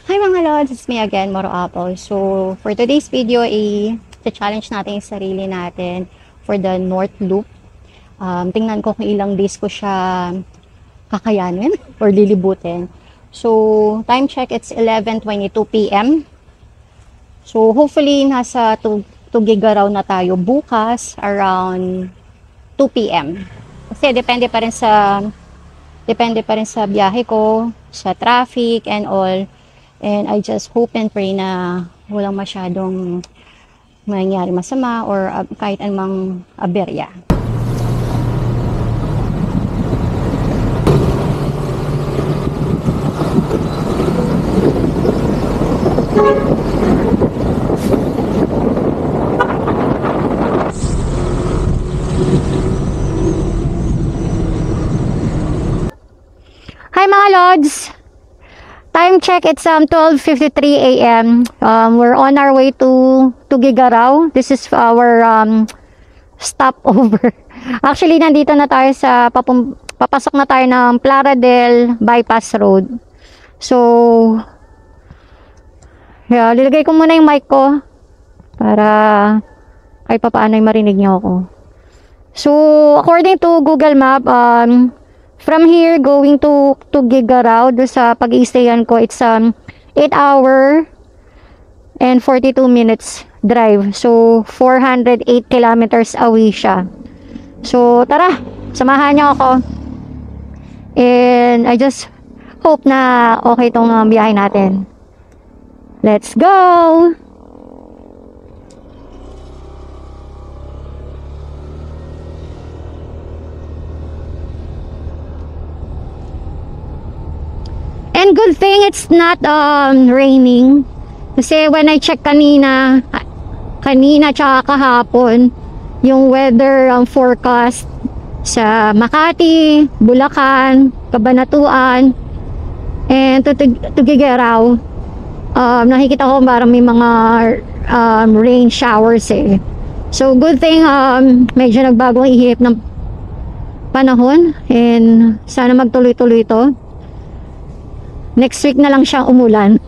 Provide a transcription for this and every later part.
Hi mga lods, it's me again, Moro Apple. So, for today's video, i-challenge natin yung sarili natin for the North Loop. Tingnan ko kung ilang days ko siya kakayanin or lilibutin. So, time check, it's 11:22 p.m. So, hopefully, nasa Tugigaraw na tayo bukas around 2 p.m. Kasi depende pa rin sa biyahe ko, sa traffic and all. And I just hope and pray na walang masyadong mangyari masama or kahit anumang aberya. Hi mga Lods! Time check, it's 12:53 a.m. We're on our way to Tugigaraw. This is our stopover. Actually, nandito na tayo sa papasok na tayo ng Plaradel Bypass Road. So, yeah, lilagay ko muna yung mic ko para kahit papaano ay marinig niyo ako. So, according to Google Map, from here, going to Tugigaraw, doon sa pag-i-stayan ko, it's 8 hour and 42 minutes drive. So, 408 kilometers away siya. So, tara, samahan niyo ako. And I just hope na okay itong biyahe natin. Let's go! And good thing it's not raining. Kasi when I check kanina tsaka kahapon, yung weather forecast sa Makati, Bulacan, Cabanatuan, and Tugigaraw, nakikita ko parang may mga rain showers eh. So good thing medyo nagbago ang ihip ng panahon, and sana magtuloy-tuloy ito. Next week na lang siyang umulan.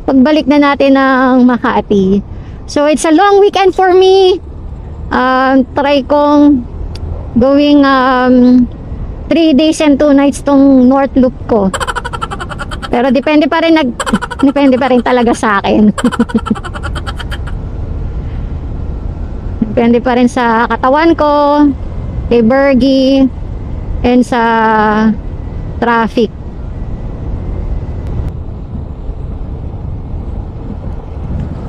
Pagbalik na natin ng Makati. So, it's a long weekend for me. Try kong going 3 days and 2 nights tong North Loop ko. Pero depende pa rin talaga sa akin. Depende pa rin sa katawan ko, kay Bergie, and sa traffic.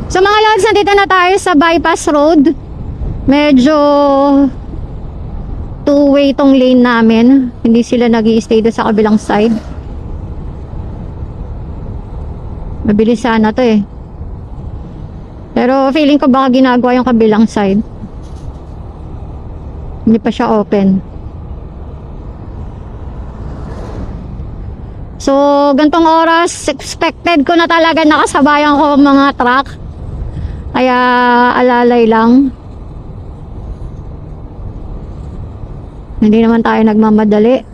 So mga lods, nandito na tayo sa bypass road. Medyo two-way tong lane namin. Hindi sila nag-i-stay doon sa kabilang side. Mabilis sana to eh. Pero feeling ko baka ginagawa yung kabilang side. Hindi pa siya open. So gantong oras, expected ko na talaga nakasabayan ko mga truck. Kaya alalay lang. Hindi naman tayo nagmamadali.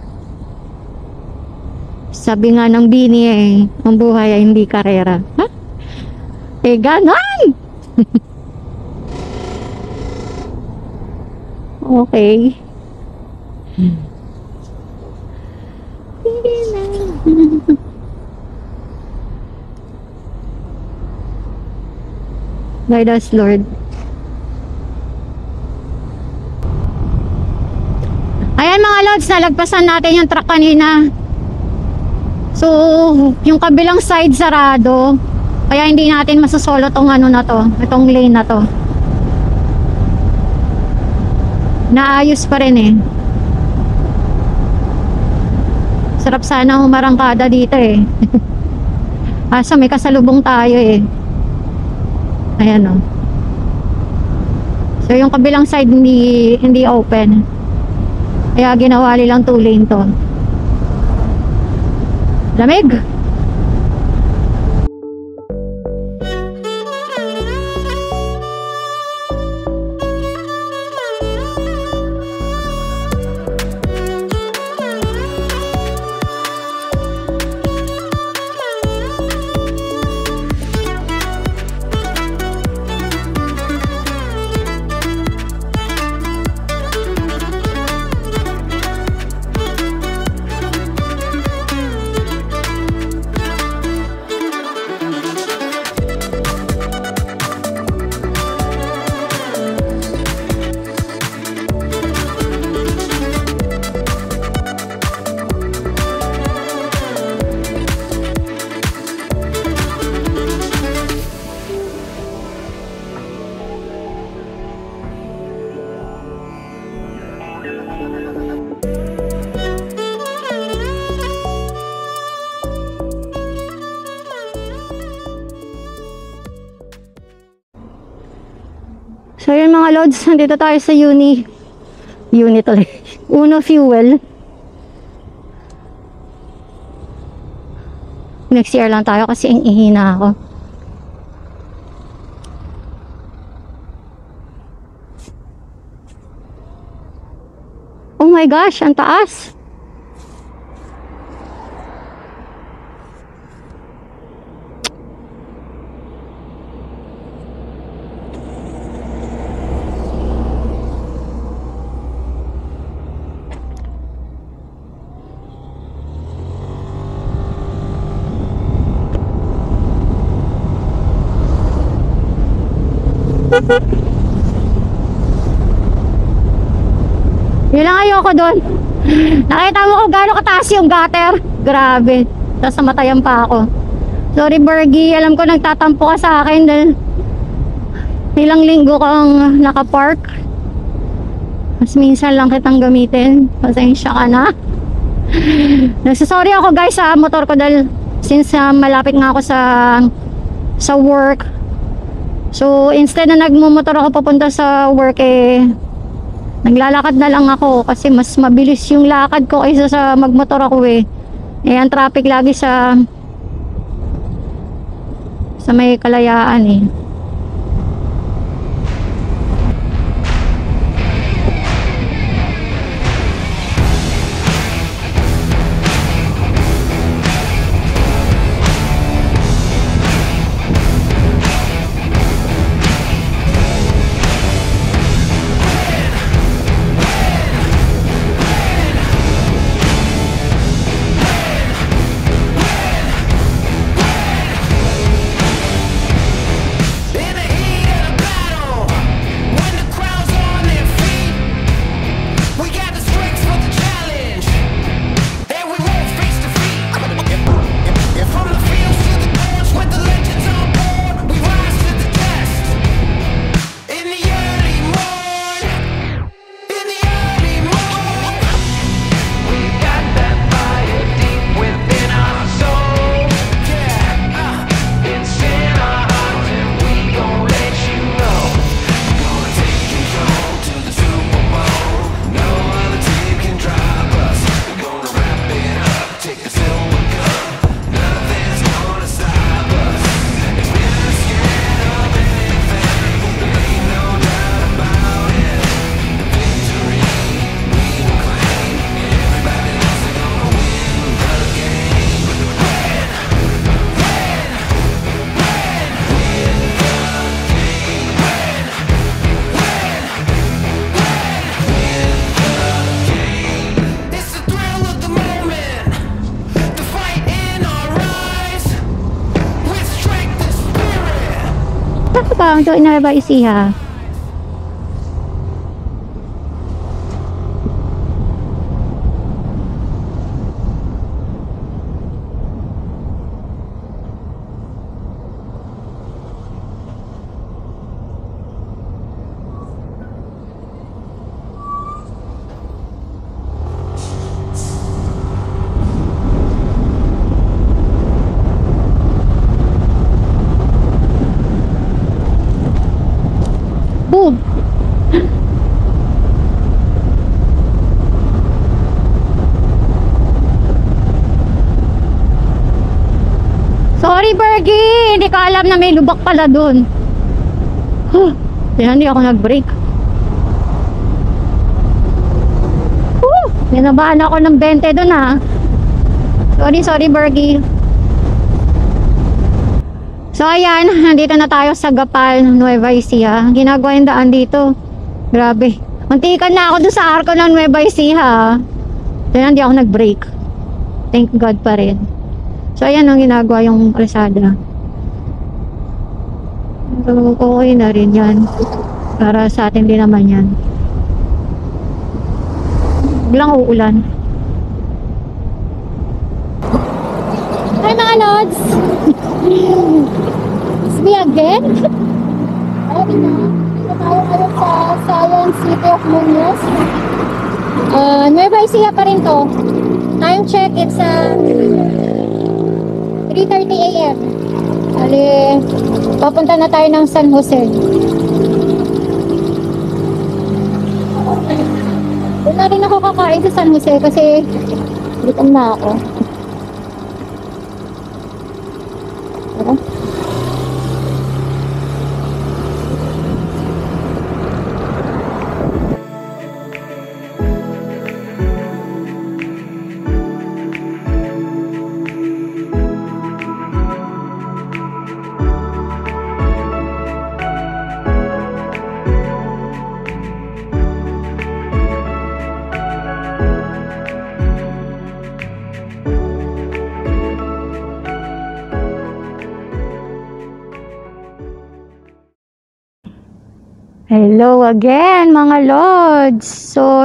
Sabi nga ng Bini eh, ang buhay ay hindi karera. Ha? Eh ganon! Okay. Sige na. Guide us, Lord. Ayan mga lods, nalagpasan natin yung truck kanina. So, yung kabilang side sarado. Kaya hindi natin masasolo tong ano na to, itong lane na to. Naayos pa rin eh. Sarap sana humarangkada dito eh. Asa may kasalubong tayo eh. Ayan o. So yung kabilang side hindi open. Kaya ginawa nilang 2 lane to. Lamig. Lods, nandito tayo sa Uni ulit. Uno Fuel. Next year lang tayo kasi ang ihina ako. Oh my gosh, ang taas. Yun lang, ayoko doon. Nakita mo kung gaano kataas yung gutter. Grabe. Tapos namatayan pa ako. Sorry Bergie, alam ko nagtatampo ka sa akin dahil ilang linggo kang nakapark. Mas minsan lang kitang gamitin. Pasensya ka na. Nagsasorry ako guys sa motor ko dahil since malapit nga ako sa work. So instead na nagmumotor ako papunta sa work, naglalakad na lang ako kasi mas mabilis yung lakad ko kaysa sa magmotor ako ang traffic lagi sa may Kalayaan Bang to Nueva Ecija. Boom! Sorry Bergie, hindi ko alam na may lubak pala dun. Kaya hindi ako nag-brake. Ninabahan ako ng 20 dun Sorry Bergie. So ayan, nandito na tayo sa Gapal, Nueva Ecija. Ginagawa yung daan dito. Grabe. Muntikan na ako doon sa arko ng Nueva Ecija. Kaya hindi ako nag-brake. Thank God pa rin. So ayan ang ginagawa yung kalsada. So okay na rin yan. Para sa atin din naman yan. Biglang uulan. Hi mga lods! It's me again. Ayun na. Dito tayo ngayon sa Science City of Muñoz. Nueva Ecija pa rin to. Time check, it's 3:30 AM. Bali, papunta na tayo ng San Jose. na rin ako kakain sa San Jose kasi gutom na ako. Tara. Hello again mga Lods! So,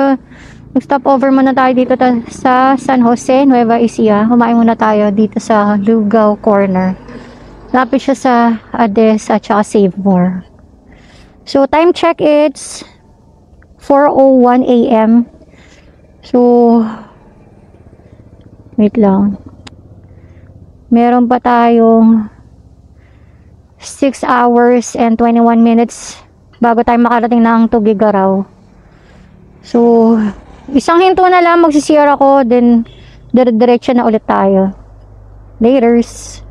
nag-stop over muna tayo dito sa San Jose, Nueva Ecija. Kumain muna tayo dito sa Lugaw Corner. Lapit siya sa Ades at saka Save More. So, time check, it's 4:01 AM. So, wait lang. Meron pa tayong 6 hours and 21 minutes bago tayo makarating ng Tugigaraw. So, isang hinto na lang, magsisiyar ako, then dire-diretso na ulit tayo. Laters!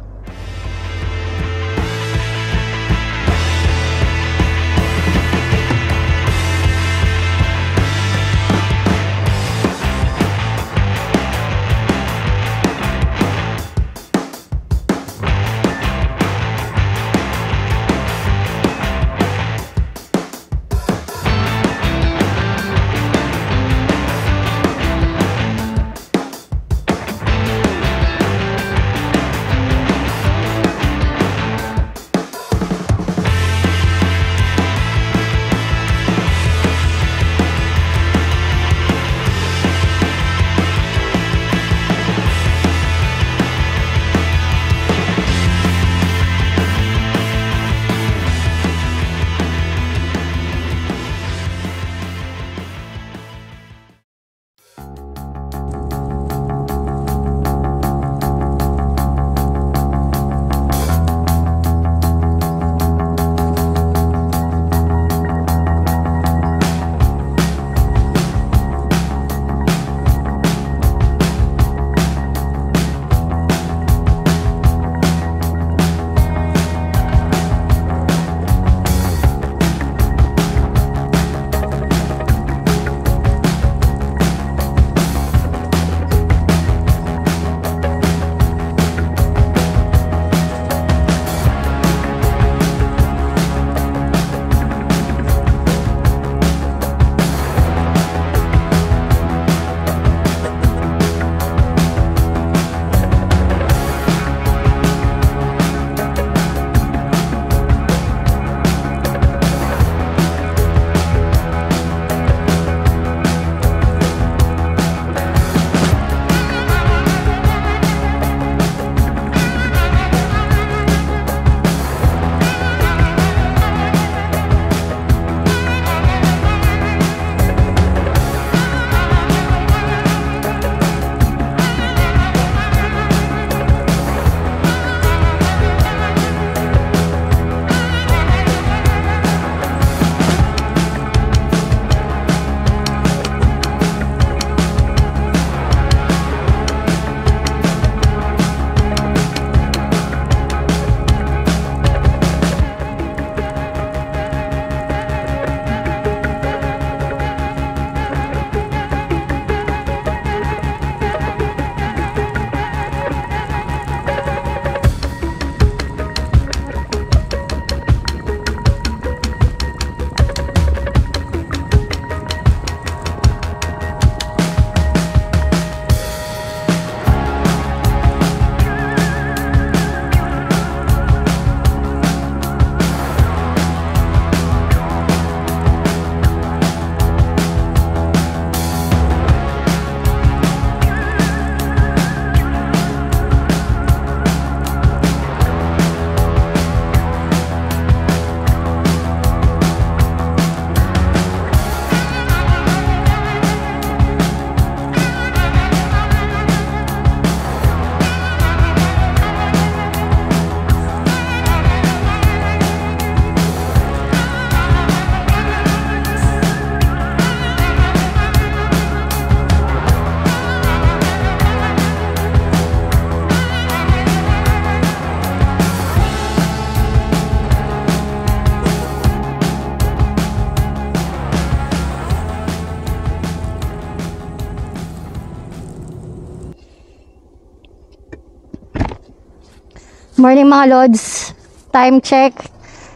Morning mga Lods. Time check.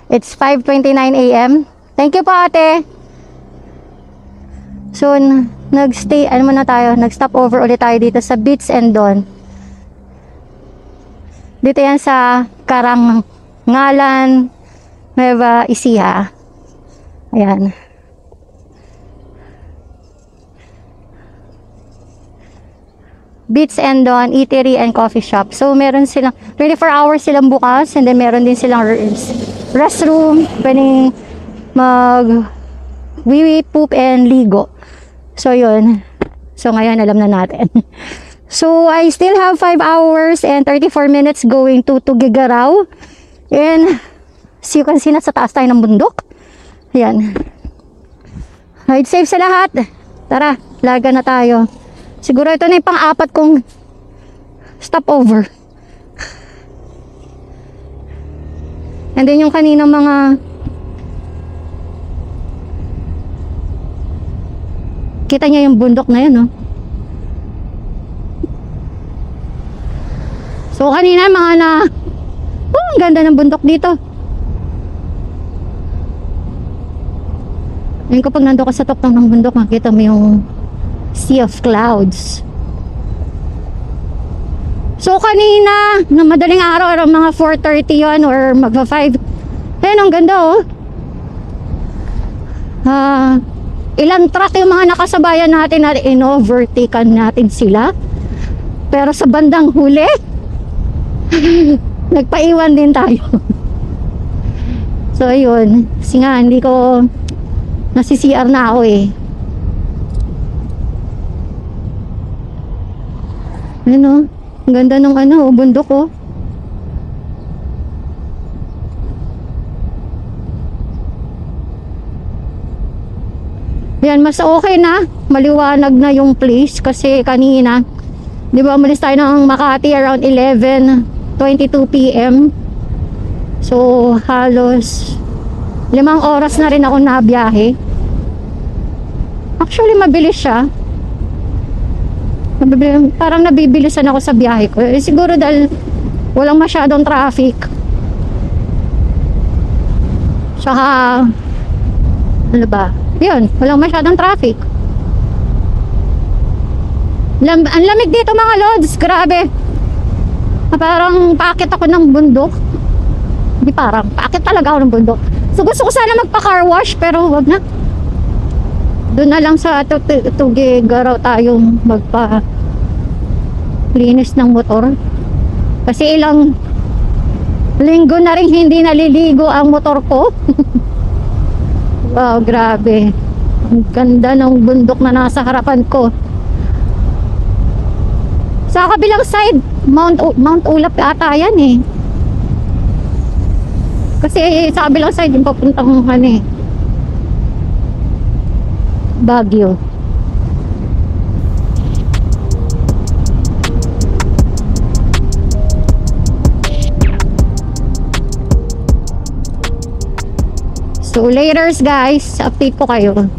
It's 5:29 a.m. Thank you po ate. So, nag-stay, ano muna tayo, nag-stop over ulit tayo dito sa Beats and Dawn. Dito yan sa Karangalan, Nueva Ecija. Ayan. Beats and Dawn Eatery and Coffee Shop. So, meron silang 24 hours silang bukas, and then meron din silang restroom, pwedeng mag-wee-wee, poop, and ligo. So, yun. So, ngayon, alam na natin. So, I still have 5 hours and 34 minutes going to Tugigaraw. And, as you can see, nasa taas tayo ng bundok. Ayan. Ride safe sa lahat. Tara, laga na tayo. Siguro ito na yung pang-apat kong stopover. And then, yung kanina mga kita niya yung bundok na yun, no? So, kanina mga ang ganda ng bundok dito. Ngayon kapag nandun ka sa tuktok ng bundok, makita mo yung sea of clouds. So, kanina, na madaling araw, mga 4:30 yun, or magpa 5. Ayun, ang ganda, oh. Ilang truck yung mga nakasabayan natin at in-overtaken natin sila. Pero sa bandang huli, nagpaiwan din tayo. So, ayun. Kasi nga, hindi ko nasi-CR na ako eh. Ano? Ang ganda ng bundok oh. Yan, mas okay na. Maliwanag na yung place kasi kanina, di ba, umalis tayo ng Makati around 11:22 p.m. So, halos 5 oras na rin ako nabiyahe. Actually, mabilis siya. Parang nabibilisan ako sa biyahe ko. Siguro dahil walang masyadong traffic. Saka, ano ba? Yun, walang masyadong traffic. Ang lamig dito mga Lods, grabe. Parang paakit ako ng bundok. Hindi parang, paakit talaga ako ng bundok. So gusto ko sana magpa-car wash, pero wag na. Doon na lang sa Tugigaraw tayong magpa-linis ng motor. Kasi ilang linggo na rin hindi naliligo ang motor ko. Wow, grabe. Ang ganda ng bundok na nasa harapan ko. Sa kabilang side, Mount Ulap ata yan eh. Kasi sa kabilang side, yung papuntang Baguio. So laters guys, update ko kayo.